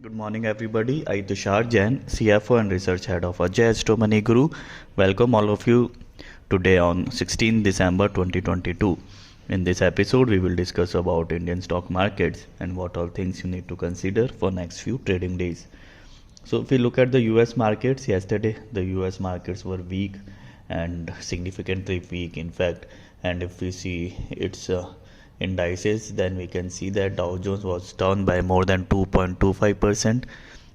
Good morning, everybody. I Tushar Jain, CFO and Research Head of Ajay Astro Money Guru. Welcome all of you today on 16 December 2022. In this episode, we will discuss about Indian stock markets and what all things you need to consider for next few trading days. So, if we look at the US markets, yesterday the US markets were weak and significantly weak, in fact. And if we see its indices, then we can see that Dow Jones was down by more than 2.25%,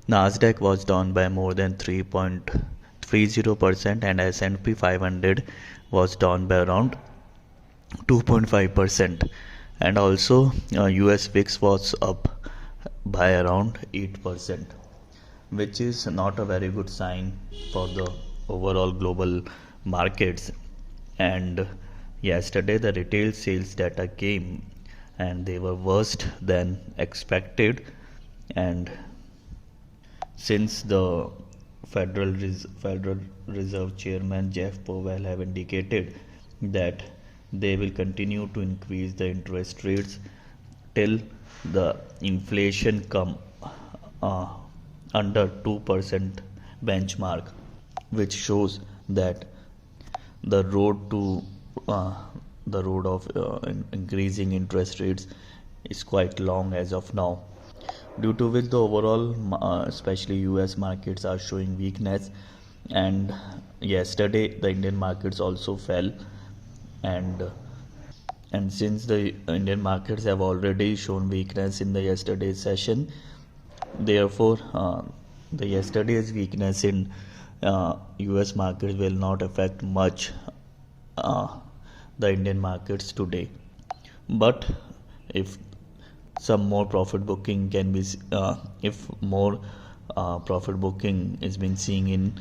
Nasdaq was down by more than 3.30%, and S&P 500 was down by around 2.5%, and also US VIX was up by around 8%, which is not a very good sign for the overall global markets. And yesterday the retail sales data came and they were worse than expected, and since the Federal Reserve Chairman Jeff Powell have indicated that they will continue to increase the interest rates till the inflation come uh, under 2% benchmark, which shows that the road to increasing interest rates is quite long as of now, due to which the overall especially US markets are showing weakness. And yesterday the Indian markets also fell, and since the Indian markets have already shown weakness in the yesterday's session, therefore the yesterday's weakness in US markets will not affect much uh, the Indian markets today. But if some more profit booking can be if more profit booking is being seen in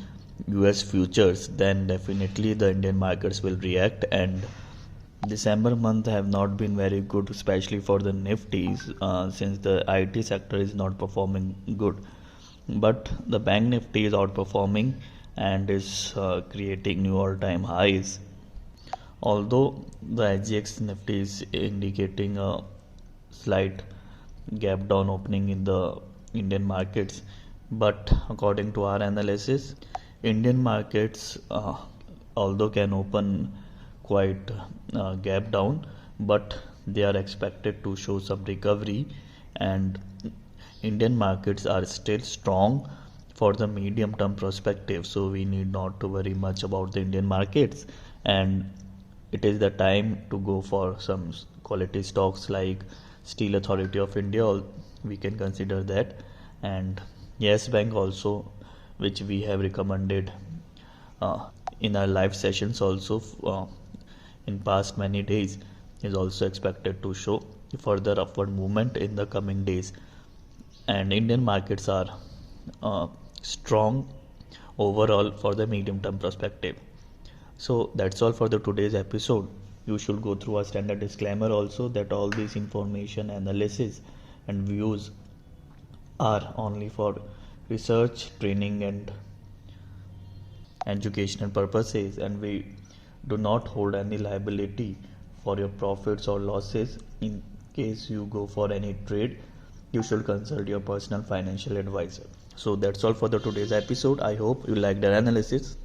US futures, then definitely the Indian markets will react. And December month have not been very good, especially for the Nifties, since the IT sector is not performing good. But the Bank Nifty is outperforming and is creating new all-time highs. Although the SGX Nifty is indicating a slight gap down opening in the Indian markets, but according to our analysis, Indian markets although can open quite gap down, but they are expected to show some recovery, and Indian markets are still strong for the medium term perspective, so we need not to worry much about the Indian markets. And it is the time to go for some quality stocks like Steel Authority of India, we can consider that, and Yes Bank also, which we have recommended in our live sessions also in past many days, is also expected to show further upward movement in the coming days. And Indian markets are strong overall for the medium term perspective. So that's all for the today's episode. You should go through a standard disclaimer also, that all this information, analysis and views are only for research, training and educational purposes, and we do not hold any liability for your profits or losses. In case you go for any trade, you should consult your personal financial advisor. So that's all for the today's episode. I hope you liked our analysis.